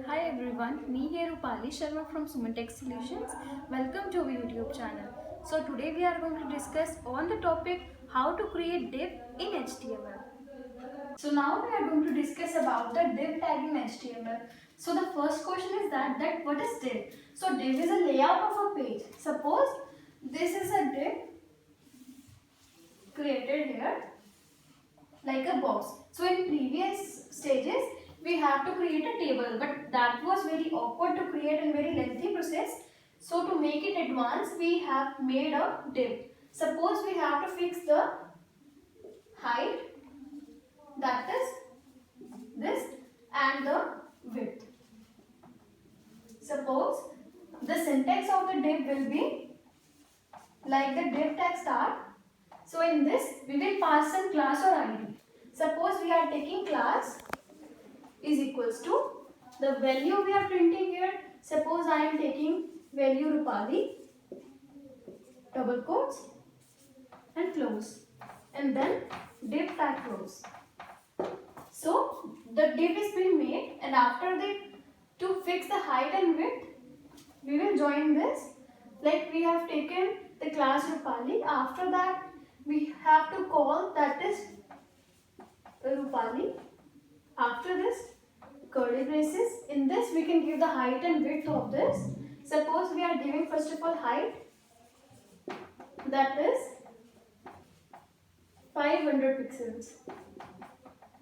Hi everyone, me here Rupali Sharma from Sumantex Solutions. Welcome to our YouTube channel. So today we are going to discuss on the topic how to create div in HTML. So now we are going to discuss about the div tag in HTML. So the first question is that what is div? So div is a layout of a page. Suppose this is a div created here like a box. So in previous stages we have to create a table, but that was very awkward to create and very lengthy process. So to make it advanced we have made a div. Suppose we have to fix the height, that is this, and the width. Suppose the syntax of the div will be like the div tag start. So in this we will pass some class or ID. Suppose we are taking class is equals to the value we are printing here. Suppose I am taking value Rupali, double quotes and close, and then div tag close. So the div is being made, and after the to fix the height and width we will join this, like we have taken the class Rupali. After that we have to call that is Rupali. After this curly braces, in this we can give the height and width of this. Suppose we are giving first of all height, that is 500 pixels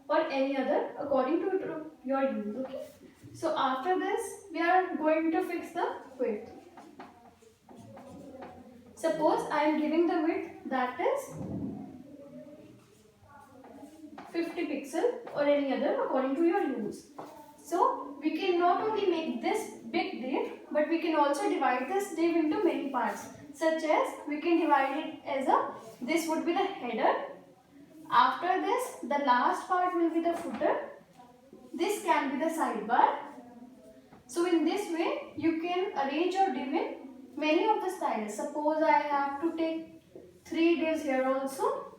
or any other according to your use. Okay. So after this we are going to fix the width. Suppose I am giving the width, that is 50 pixel or any other according to your use. So we can not only make this big div, but we can also divide this div into many parts, such as we can divide it as this would be the header. After this the last part will be the footer. This can be the sidebar. So in this way you can arrange your div in many of the styles. Suppose I have to take 3 divs here also.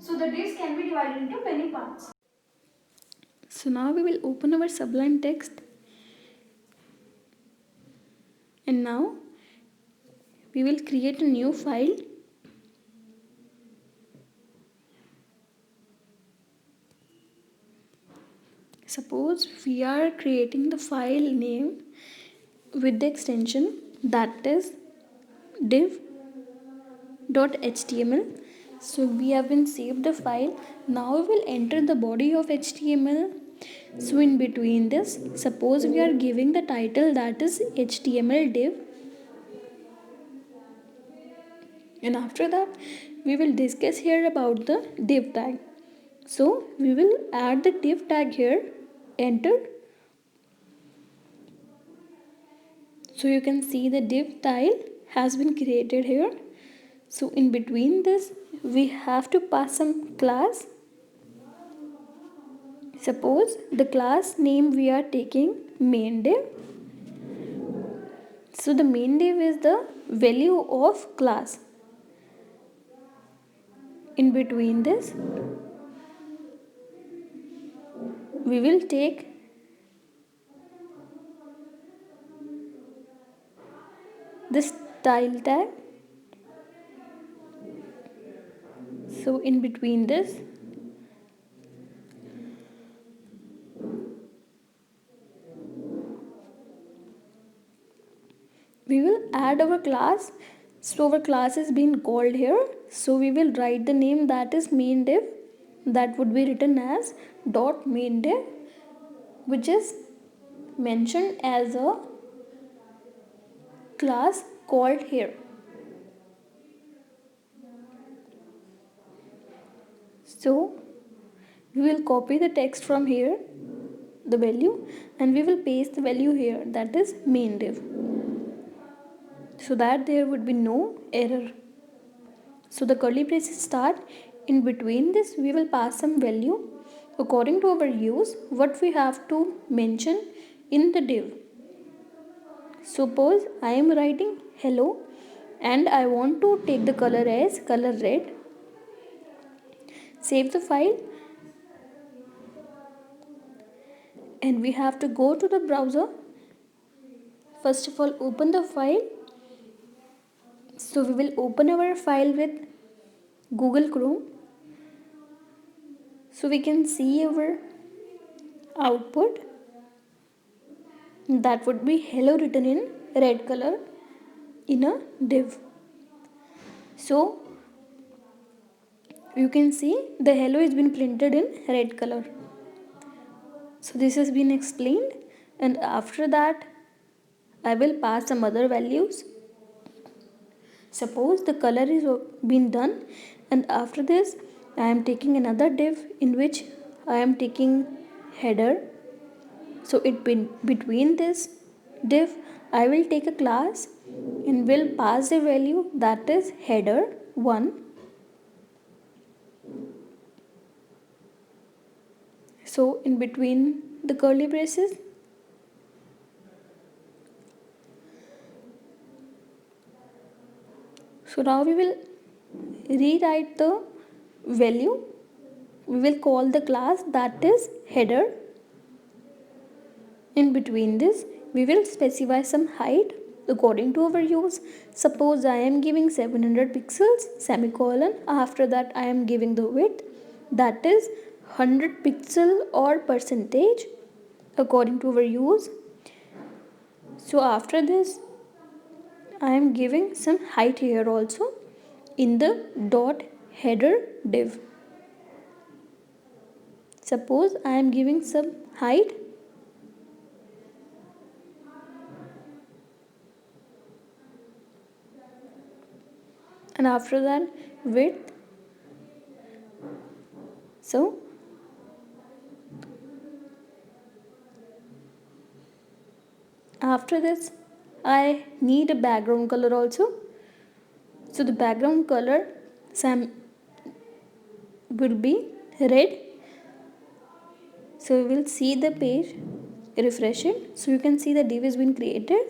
So the divs can be divided into many parts. So now we will open our Sublime Text, and now we will create a new file. Suppose we are creating the file name with the extension that is div.html. So we have been saved the file. Now we will enter the body of HTML. So in between this, suppose we are giving the title that is HTML div, and after that we will discuss here about the div tag. So we will add the div tag here, enter. So you can see the div tile has been created here. So in between this we have to pass some class. Suppose the class name we are taking main div. So the main div is the value of class. In between this we will take the style tag. So in between this we will add our class. So our class is being called here, so we will write the name that is main div, that would be written as dot main div, which is mentioned as a class called here. So we will copy the text from here, the value, and we will paste the value here, that is main div, so that there would be no error. So the curly braces start. In between this we will pass some value according to our use, what we have to mention in the div. Suppose I am writing hello and I want to take the color as color red. Save the file and we have to go to the browser. First of all, open the file. So we will open our file with Google Chrome. So we can see our output. That would be hello written in red color in a div. So you can see the hello has been printed in red color. So this has been explained, and after that I will pass some other values. Suppose the color is been done, and after this I am taking another div in which I am taking header. So between this div I will take a class and will pass the value that is header 1. So in between the curly braces, so now we will rewrite the value. We will call the class that is header. In between this we will specify some height according to our use. Suppose I am giving 700 pixels semicolon. After that I am giving the width that is 100 pixel or percentage according to our use. So after this I am giving some height here also in the dot header div. Suppose I am giving some height and after that width. So after this I need a background color also. So the background color will be red. So we will see the page, refresh it. So you can see the div has been created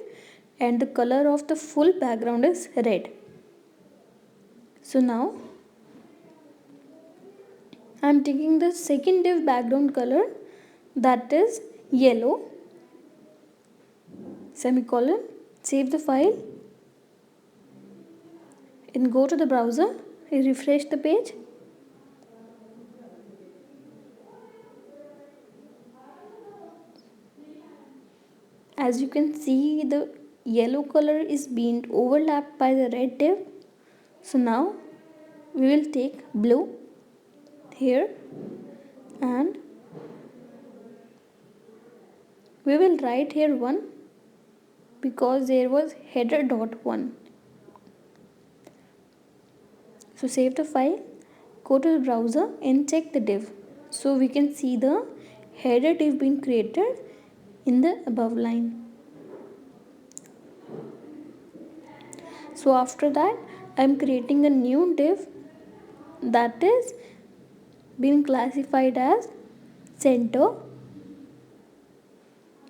and the color of the full background is red. So now I am taking the second div background color that is yellow, semicolon. Save the file and go to the browser, refresh the page. As you can see, the yellow color is being overlapped by the red div. So now we will take blue here and we will write here 1 because there was header dot 1. So save the file, go to the browser and check the div. So we can see the header div being created in the above line. So after that I am creating a new div that is being classified as center.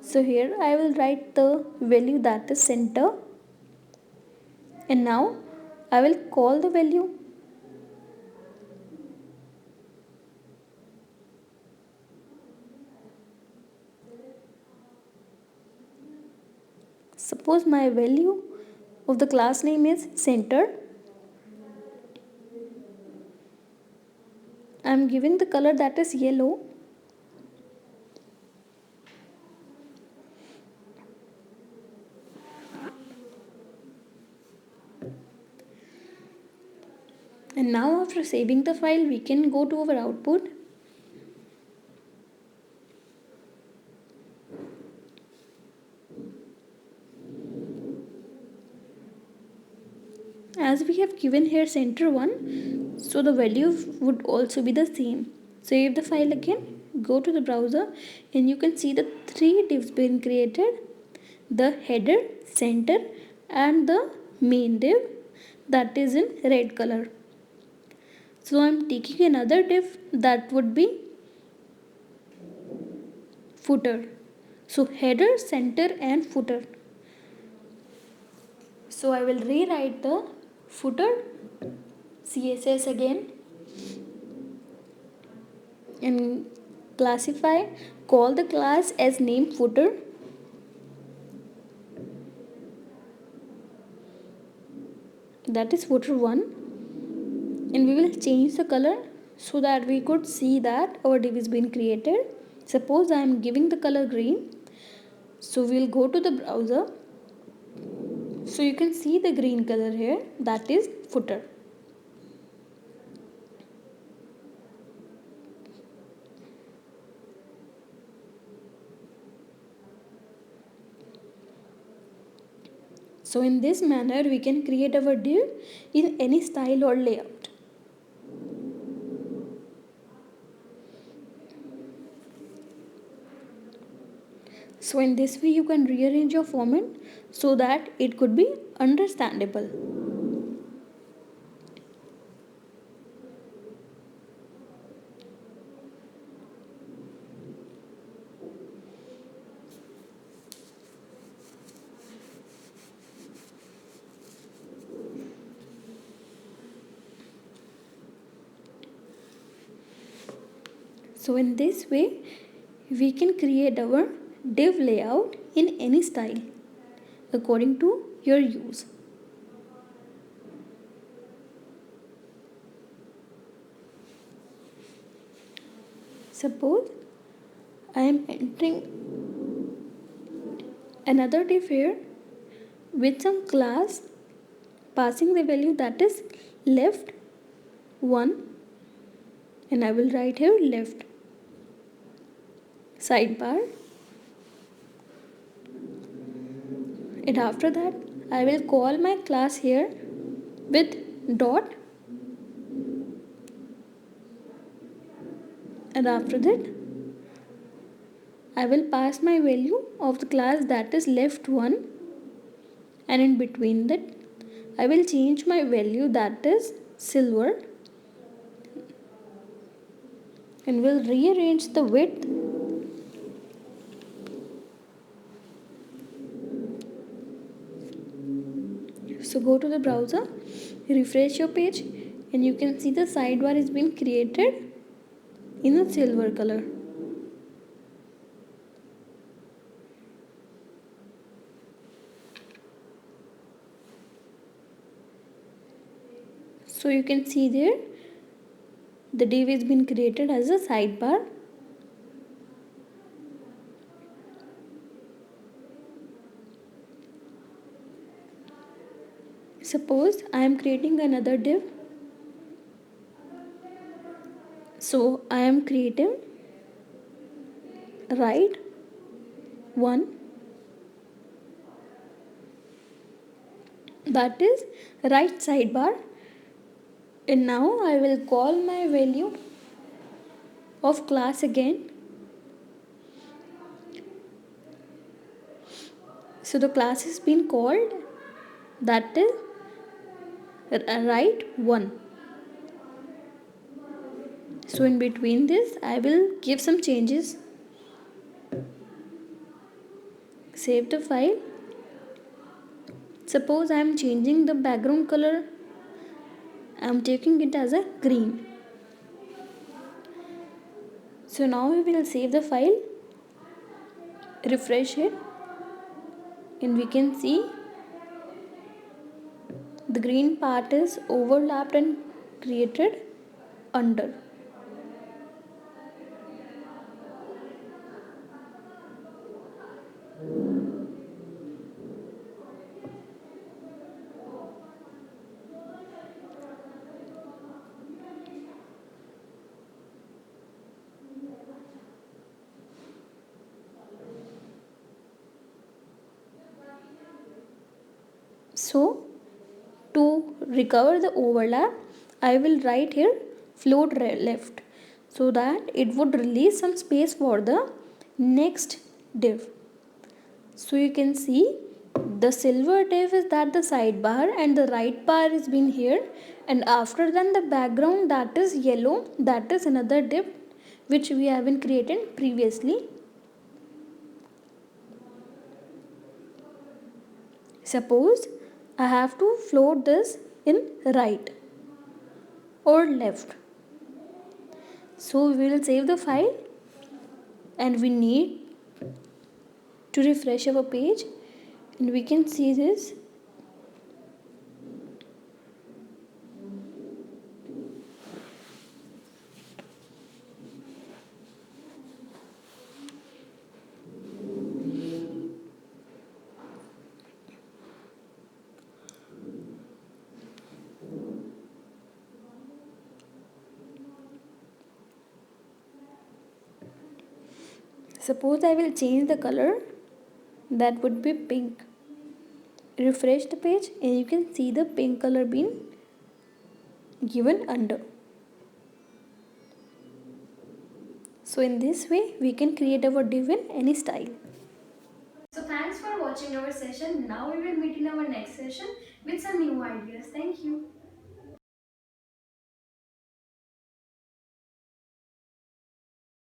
So here I will write the value that is center, and now I will call the value. Suppose my value of the class name is center. I am giving the color that is yellow. And now after saving the file we can go to our output. As we have given here center 1, so the value would also be the same. Save the file again, go to the browser and you can see the 3 divs being created: the header, center and the main div that is in red color. So I am taking another div that would be footer. So header, center and footer. So I will rewrite the footer CSS again and classify, call the class as name footer. That is footer 1, and we will change the color so that we could see that our div is being created. Suppose I am giving the color green, so we will go to the browser. So you can see the green color here, that is footer. So in this manner we can create our div in any style or layout. So in this way you can rearrange your format so that it could be understandable. So in this way we can create our div layout in any style according to your use. Suppose I am entering another div here with some class passing the value that is left 1, and I will write here left sidebar, and after that I will call my class here with dot, and after that I will pass my value of the class that is left 1, and in between that I will change my value that is silver, and will rearrange the width So go to the browser, refresh your page, and you can see the sidebar is being created in a silver color. So you can see there the div has been created as a sidebar. Suppose I am creating another div. So I am creating right 1, that is right sidebar, and now I will call my value of class again. So the class has been called, that is right 1. So in between this I will give some changes. Save the file. Suppose I am changing the background color. I am taking it as a green. So now we will save the file, refresh it, and we can see the green part is overlapped and created under. So to recover the overlap, I will write here float left, so that it would release some space for the next div. So you can see the silver div is that the sidebar, and the right bar is been here, and after then the background that is yellow, that is another div which we have been created previously. Suppose I have to float this in right or left. So we will save the file, and we need to refresh our page, and we can see this. Suppose I will change the color, that would be pink. Refresh the page and you can see the pink color being given under. So in this way we can create our div in any style. So thanks for watching our session. Now we will meet in our next session with some new ideas. Thank you.